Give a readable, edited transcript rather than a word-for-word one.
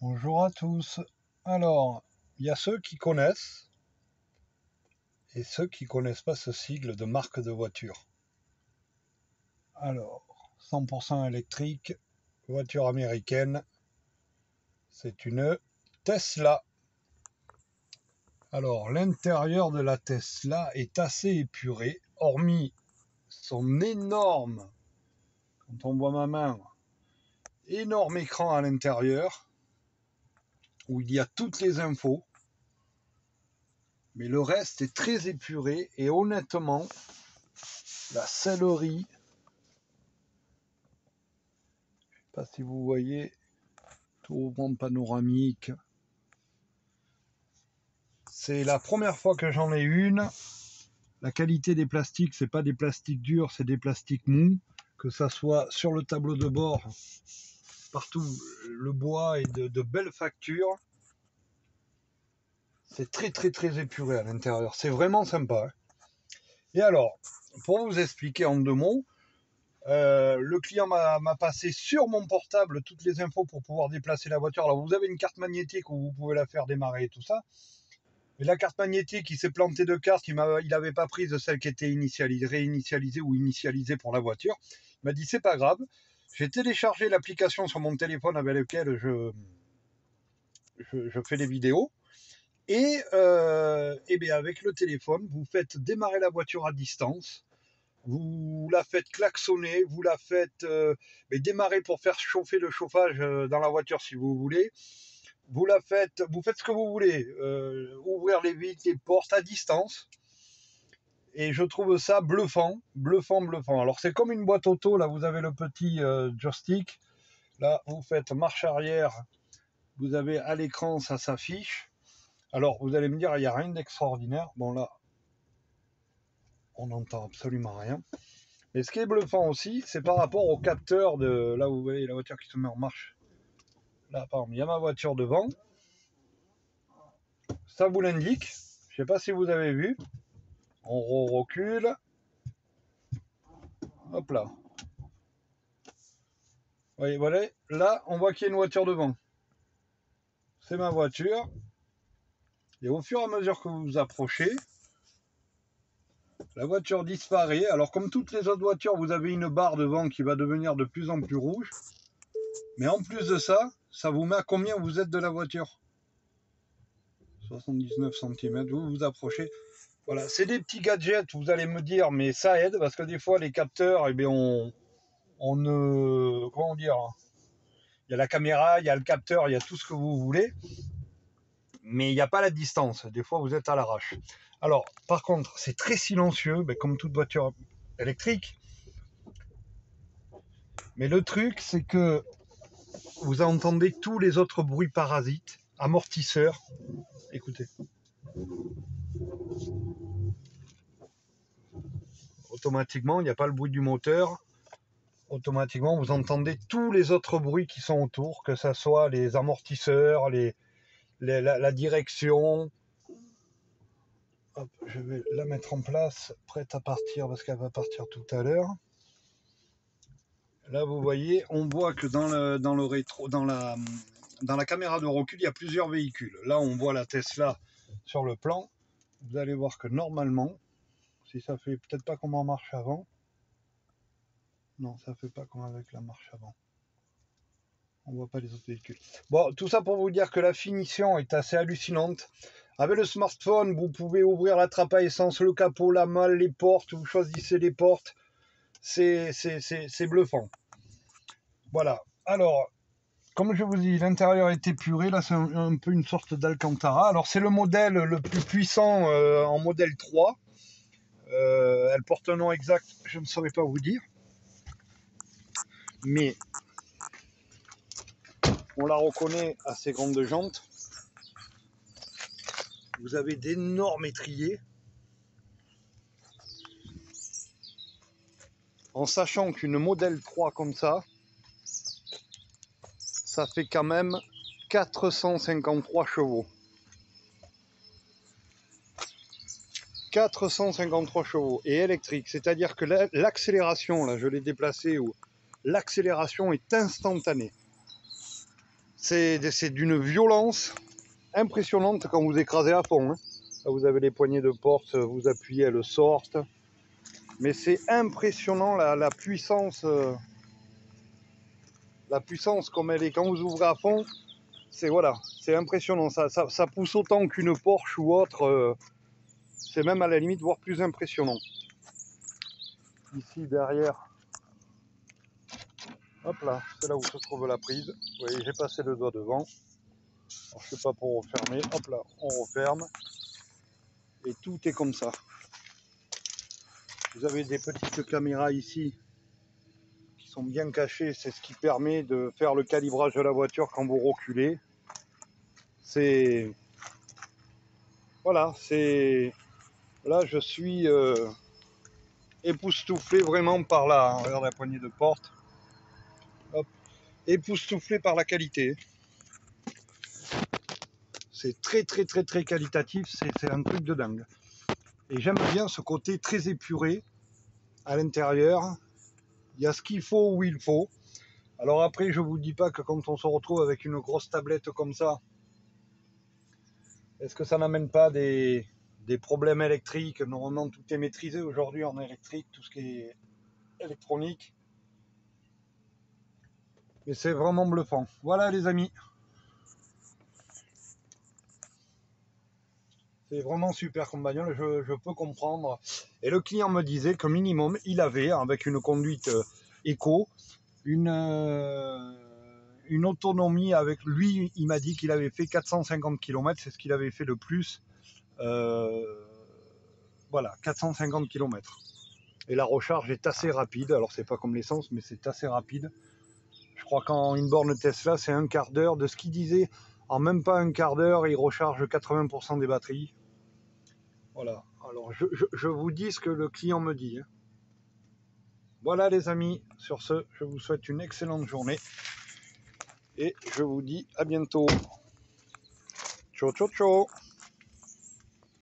Bonjour à tous. Alors, il y a ceux qui connaissent et ceux qui connaissent pas ce sigle de marque de voiture. Alors, 100% électrique, voiture américaine, c'est une Tesla. Alors, l'intérieur de la Tesla est assez épuré, hormis son énorme, quand on voit ma main, énorme écran à l'intérieur, où il y a toutes les infos. Mais le reste est très épuré et honnêtement, la sellerie, je sais pas si vous voyez, tout rond panoramique. C'est la première fois que j'en ai une. La qualité des plastiques, c'est pas des plastiques durs, c'est des plastiques mous. Que ça soit sur le tableau de bord, partout, le bois est de belles factures. C'est très épuré à l'intérieur. C'est vraiment sympa. Et alors, pour vous expliquer en 2 mots, le client m'a passé sur mon portable toutes les infos pour pouvoir déplacer la voiture. Alors vous avez une carte magnétique où vous pouvez la faire démarrer et tout ça. Mais la carte magnétique, il s'est planté de carte, il n'avait pas pris de celle qui était réinitialisée ou initialisée pour la voiture. Il m'a dit c'est pas grave. J'ai téléchargé l'application sur mon téléphone avec laquelle je fais des vidéos. Et bien avec le téléphone, vous faites démarrer la voiture à distance. Vous la faites klaxonner, vous la faites démarrer pour faire chauffer le chauffage dans la voiture si vous voulez. Vous faites ce que vous voulez, ouvrir les vitres, les portes à distance. Et je trouve ça bluffant. Alors c'est comme une boîte auto, là vous avez le petit joystick. Là vous faites marche arrière, vous avez à l'écran, ça s'affiche. Alors vous allez me dire, il n'y a rien d'extraordinaire. Bon là, on n'entend absolument rien. Et ce qui est bluffant aussi, c'est par rapport au capteur de... Là, vous voyez la voiture qui se met en marche. Là, par exemple, il y a ma voiture devant. Ça vous l'indique. Je ne sais pas si vous avez vu. On recule. Hop là. Vous voyez, voilà. Là, on voit qu'il y a une voiture devant. C'est ma voiture. Et au fur et à mesure que vous vous approchez, la voiture disparaît. Alors, comme toutes les autres voitures, vous avez une barre devant qui va devenir de plus en plus rouge. Mais en plus de ça, ça vous met à combien vous êtes de la voiture. 79 cm, vous vous approchez. Voilà, c'est des petits gadgets, vous allez me dire, mais ça aide, parce que des fois, les capteurs, eh bien, on ne... Comment dire? Il y a la caméra, il y a le capteur, il y a tout ce que vous voulez, mais il n'y a pas la distance. Des fois, vous êtes à l'arrache. Alors, par contre, c'est très silencieux, comme toute voiture électrique. Mais le truc, c'est que vous entendez tous les autres bruits parasites, amortisseurs. Écoutez. Automatiquement, il n'y a pas le bruit du moteur. Automatiquement, vous entendez tous les autres bruits qui sont autour, que ce soit les amortisseurs, la direction. Hop, je vais la mettre en place, prête à partir, parce qu'elle va partir tout à l'heure. Là, vous voyez, on voit que dans le rétro, dans la caméra de recul, il y a plusieurs véhicules. Là, on voit la Tesla sur le plan. Vous allez voir que normalement, si ça fait peut-être pas comme en marche avant, non, ça fait pas comme avec la marche avant. On voit pas les autres véhicules. Bon, tout ça pour vous dire que la finition est assez hallucinante. Avec le smartphone, vous pouvez ouvrir la trappe à essence, le capot, la malle, les portes. Vous choisissez les portes. C'est bluffant. Voilà. Alors, comme je vous dis, l'intérieur est épuré. Là, c'est un peu une sorte d'Alcantara. Alors, c'est le modèle le plus puissant en modèle 3. Elle porte un nom exact, je ne saurais pas vous dire. Mais on la reconnaît à ses grandes jantes. Vous avez d'énormes étriers. En sachant qu'une modèle 3 comme ça fait quand même 453 chevaux. 453 chevaux et électrique, c'est-à-dire que l'accélération, là je l'ai déplacé, l'accélération est instantanée. C'est d'une violence impressionnante quand vous écrasez à fond. Hein. Là, vous avez les poignées de porte, vous appuyez, elles sortent. Mais c'est impressionnant la puissance. La puissance comme elle est quand vous ouvrez à fond. C'est voilà, c'est impressionnant. Ça pousse autant qu'une Porsche ou autre. C'est même à la limite voire plus impressionnant. Ici derrière. Hop là, c'est là où se trouve la prise. Vous voyez, j'ai passé le doigt devant. Alors, je ne sais pas pour refermer. Hop là, on referme. Et tout est comme ça. Vous avez des petites caméras ici qui sont bien cachées. C'est ce qui permet de faire le calibrage de la voiture quand vous reculez. C'est... Voilà, c'est... Là, je suis époustouflé vraiment par la... Regarde la poignée de porte. Hop. Époustouflé par la qualité. C'est très qualitatif, c'est un truc de dingue. Et j'aime bien ce côté très épuré à l'intérieur. Il y a ce qu'il faut où il faut. Alors après, je vous dis pas que quand on se retrouve avec une grosse tablette comme ça, est-ce que ça n'amène pas des problèmes électriques? Normalement, tout est maîtrisé aujourd'hui en électrique, tout ce qui est électronique. Mais c'est vraiment bluffant. Voilà les amis. C'est vraiment super comme bagnole, je peux comprendre. Et le client me disait que minimum, il avait, avec une conduite éco, une autonomie avec lui. Il m'a dit qu'il avait fait 450 km, c'est ce qu'il avait fait le plus. Voilà, 450 km. Et la recharge est assez rapide. Alors, c'est pas comme l'essence, mais c'est assez rapide. Je crois qu'en une borne Tesla, c'est un quart d'heure. De ce qu'il disait, en même pas un quart d'heure, il recharge 80% des batteries. Voilà. Alors, je vous dis ce que le client me dit. Hein. Voilà, les amis. Sur ce, je vous souhaite une excellente journée. Et je vous dis à bientôt. Ciao, ciao, ciao.